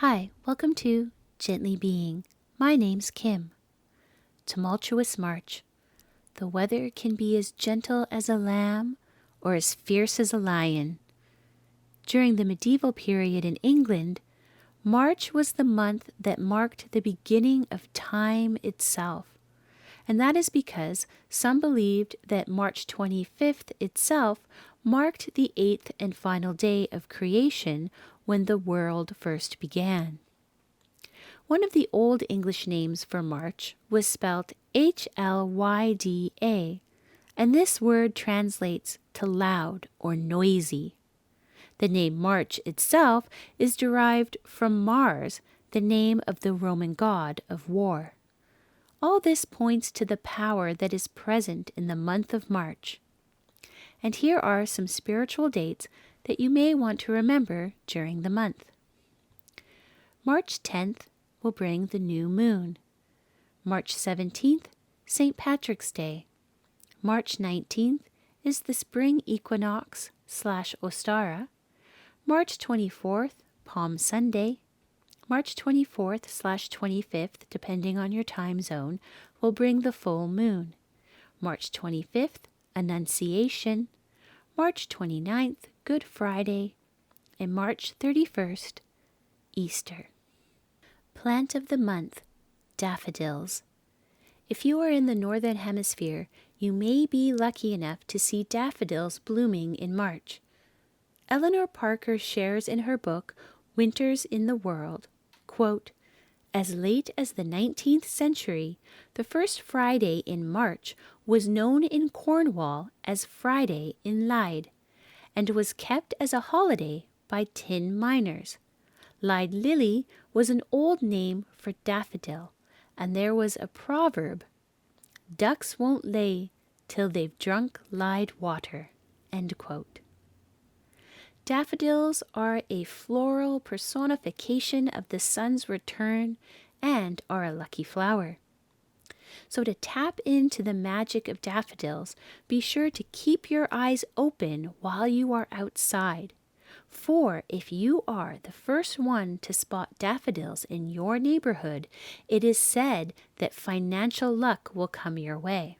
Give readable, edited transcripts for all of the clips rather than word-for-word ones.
Hi, welcome to Gently Being. My name's Kim. Tumultuous March. The weather can be as gentle as a lamb or as fierce as a lion. During the medieval period in England, March was the month that marked the beginning of time itself. And that is because some believed that March 25th itself marked the 8th and final day of creation when the world first began. One of the Old English names for March was spelt Hlyda, and this word translates to loud or noisy. The name March itself is derived from Mars, the name of the Roman god of war. All this points to the power that is present in the month of March. And here are some spiritual dates that you may want to remember during the month. March 10th will bring the new moon. March 17th, St. Patrick's Day. March 19th is the Spring Equinox / Ostara. March 24th, Palm Sunday. March 24th / 25th, depending on your time zone, will bring the full moon. March 25th, Annunciation. March 29th, Good Friday. And March 31st, Easter. Plant of the month, daffodils. If you are in the Northern Hemisphere, you may be lucky enough to see daffodils blooming in March. Eleanor Parker shares in her book, Winters in the World, quote, "As late as the 19th century, the first Friday in March was known in Cornwall as Friday in Lyde, and was kept as a holiday by tin miners. Lyde lily was an old name for daffodil, and there was a proverb, 'Ducks won't lay till they've drunk Lyde water,'" end quote. Daffodils are a floral personification of the sun's return and are a lucky flower. So to tap into the magic of daffodils, be sure to keep your eyes open while you are outside. For if you are the first one to spot daffodils in your neighborhood, it is said that financial luck will come your way.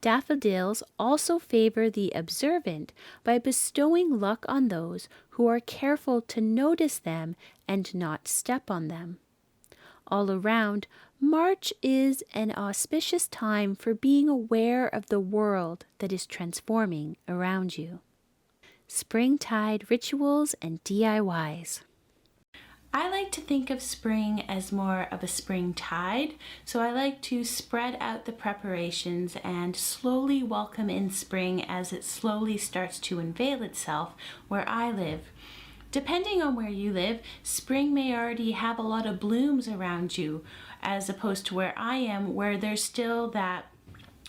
Daffodils also favor the observant by bestowing luck on those who are careful to notice them and not step on them. All around, March is an auspicious time for being aware of the world that is transforming around you. Springtide rituals and DIYs. I like to think of spring as more of a spring tide, so I like to spread out the preparations and slowly welcome in spring as it slowly starts to unveil itself where I live. Depending on where you live, spring may already have a lot of blooms around you, as opposed to where I am, where there's still that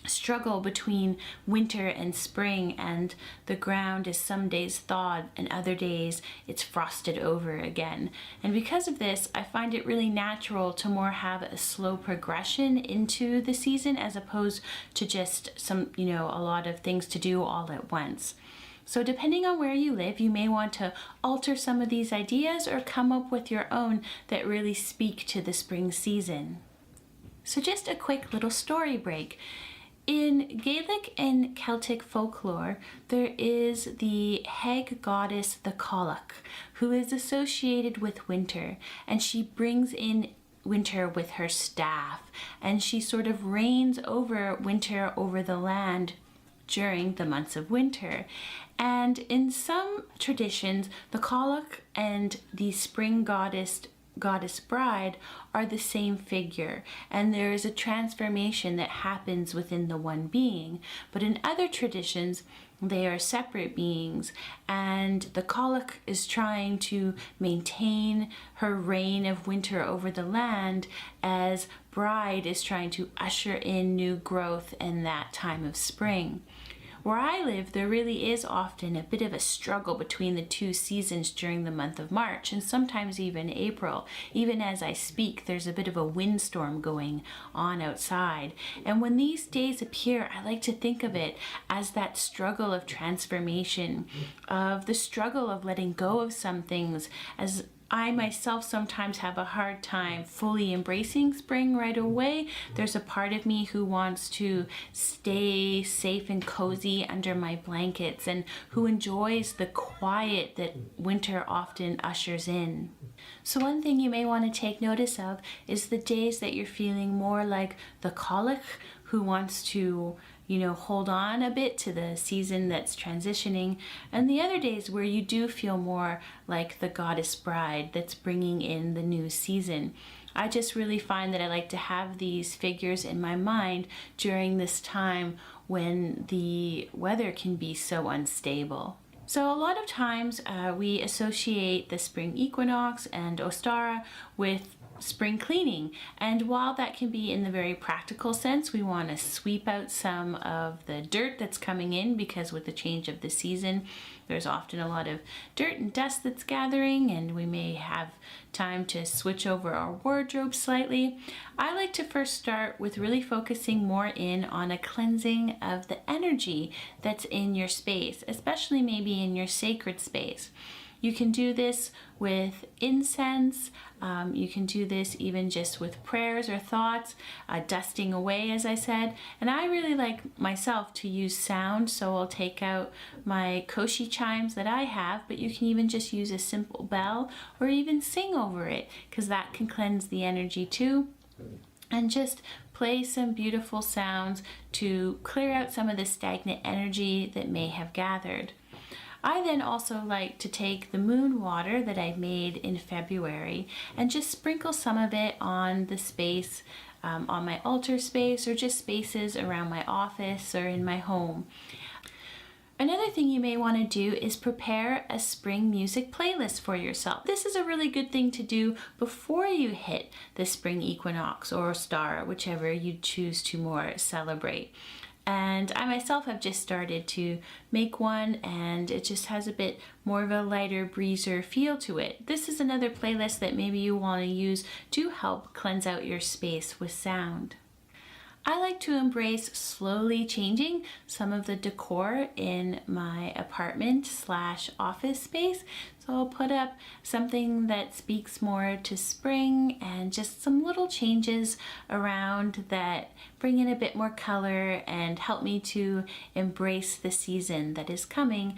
struggle between winter and spring, and the ground is some days thawed and other days it's frosted over again. And because of this, I find it really natural to more have a slow progression into the season as opposed to just some, a lot of things to do all at once. So depending on where you live, you may want to alter some of these ideas or come up with your own that really speak to the spring season. So just a quick little story break. In Gaelic and Celtic folklore, there is the hag goddess, the Cailleach, who is associated with winter, and she brings in winter with her staff, and she sort of reigns over winter over the land during the months of winter. And in some traditions, the Cailleach and the spring goddess bride are the same figure, and there is a transformation that happens within the one being. But in other traditions, they are separate beings, and the Cailleach is trying to maintain her reign of winter over the land, as bride is trying to usher in new growth in that time of spring. Where I live, there really is often a bit of a struggle between the two seasons during the month of March, and sometimes even April. Even as I speak, there's a bit of a windstorm going on outside. And when these days appear, I like to think of it as that struggle of transformation, of the struggle of letting go of some things, as I myself sometimes have a hard time fully embracing spring right away. There's a part of me who wants to stay safe and cozy under my blankets and who enjoys the quiet that winter often ushers in. So one thing you may want to take notice of is the days that you're feeling more like the colic who wants to hold on a bit to the season that's transitioning, and the other days where you do feel more like the goddess bride that's bringing in the new season. I just really find that I like to have these figures in my mind during this time when the weather can be so unstable. So a lot of times we associate the spring equinox and Ostara with spring cleaning, and while that can be in the very practical sense, we want to sweep out some of the dirt that's coming in, because with the change of the season there's often a lot of dirt and dust that's gathering, and we may have time to switch over our wardrobe slightly. I like to first start with really focusing more in on a cleansing of the energy that's in your space, especially maybe in your sacred space. You can do this with incense. You can do this even just with prayers or thoughts, dusting away, as I said. And I really like myself to use sound, so I'll take out my koshi chimes that I have, but you can even just use a simple bell or even sing over it, because that can cleanse the energy too. And just play some beautiful sounds to clear out some of the stagnant energy that may have gathered. I then also like to take the moon water that I made in February and just sprinkle some of it on the space, on my altar space, or just spaces around my office or in my home. Another thing you may want to do is prepare a spring music playlist for yourself. This is a really good thing to do before you hit the spring equinox or star, whichever you choose to more celebrate. And I myself have just started to make one, and it just has a bit more of a lighter breezer feel to it. This is another playlist that maybe you want to use to help cleanse out your space with sound. I like to embrace slowly changing some of the decor in my apartment/office space. So I'll put up something that speaks more to spring and just some little changes around that bring in a bit more color and help me to embrace the season that is coming.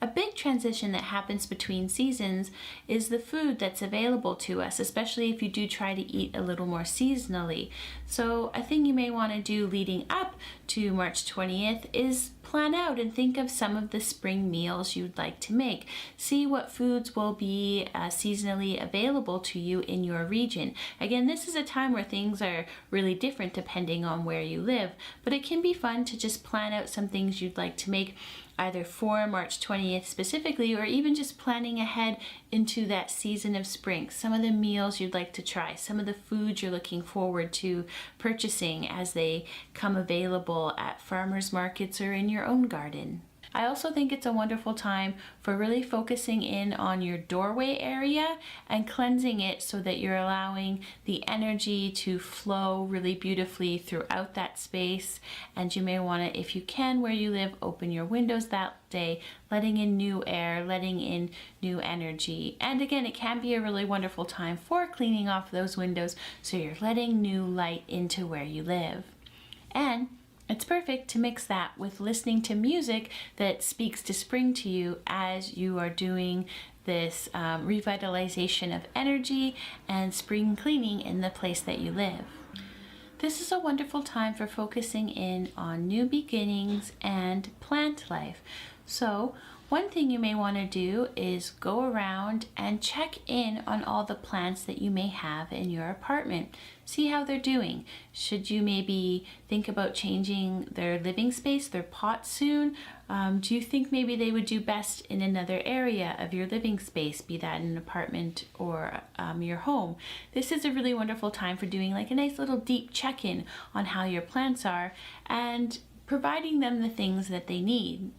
A big transition that happens between seasons is the food that's available to us, especially if you do try to eat a little more seasonally. So a thing you may want to do leading up to March 20th is plan out and think of some of the spring meals you'd like to make. See what foods will be seasonally available to you in your region. Again, this is a time where things are really different depending on where you live, but it can be fun to just plan out some things you'd like to make either for March 20th specifically, or even just planning ahead into that season of spring. Some of the meals you'd like to try, some of the foods you're looking forward to purchasing as they come available at farmers markets or in your own garden. I also think it's a wonderful time for really focusing in on your doorway area and cleansing it so that you're allowing the energy to flow really beautifully throughout that space. And you may want to, if you can, where you live, open your windows that day, letting in new air, letting in new energy. And again, it can be a really wonderful time for cleaning off those windows so you're letting new light into where you live. And it's perfect to mix that with listening to music that speaks to spring to you as you are doing this revitalization of energy and spring cleaning in the place that you live. This is a wonderful time for focusing in on new beginnings and plant life. So one thing you may want to do is go around and check in on all the plants that you may have in your apartment. See how they're doing. Should you maybe think about changing their living space, their pot soon? Do you think maybe they would do best in another area of your living space, be that an apartment or your home? This is a really wonderful time for doing like a nice little deep check-in on how your plants are and providing them the things that they need.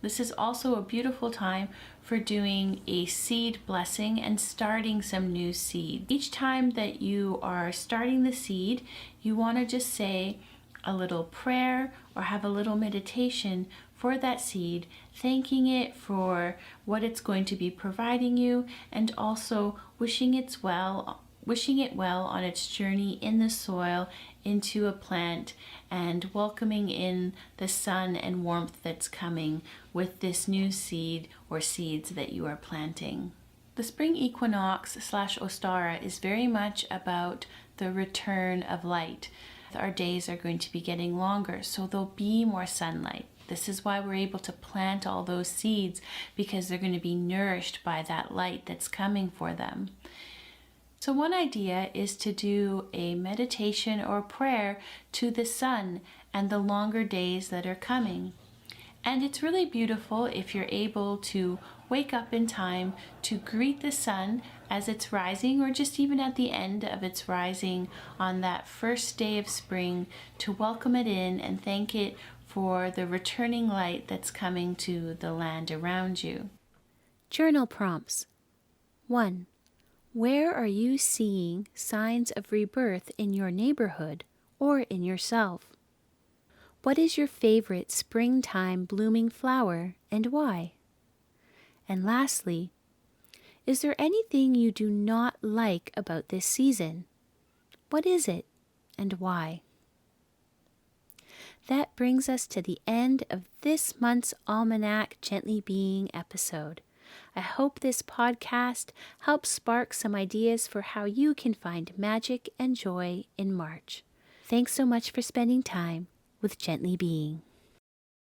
This is also a beautiful time for doing a seed blessing and starting some new seed. Each time that you are starting the seed, you want to just say a little prayer or have a little meditation for that seed, thanking it for what it's going to be providing you, and also wishing it well on its journey in the soil into a plant, and welcoming in the sun and warmth that's coming with this new seed or seeds that you are planting. The spring equinox / Ostara is very much about the return of light. Our days are going to be getting longer, so there'll be more sunlight. This is why we're able to plant all those seeds, because they're going to be nourished by that light that's coming for them. So one idea is to do a meditation or prayer to the sun and the longer days that are coming. And it's really beautiful if you're able to wake up in time to greet the sun as it's rising, or just even at the end of its rising on that first day of spring, to welcome it in and thank it for the returning light that's coming to the land around you. Journal prompts. 1. Where are you seeing signs of rebirth in your neighborhood or in yourself? What is your favorite springtime blooming flower and why? And lastly, is there anything you do not like about this season? What is it and why? That brings us to the end of this month's Almanac Gently Being episode. I hope this podcast helps spark some ideas for how you can find magic and joy in March. Thanks so much for spending time with Gently Being.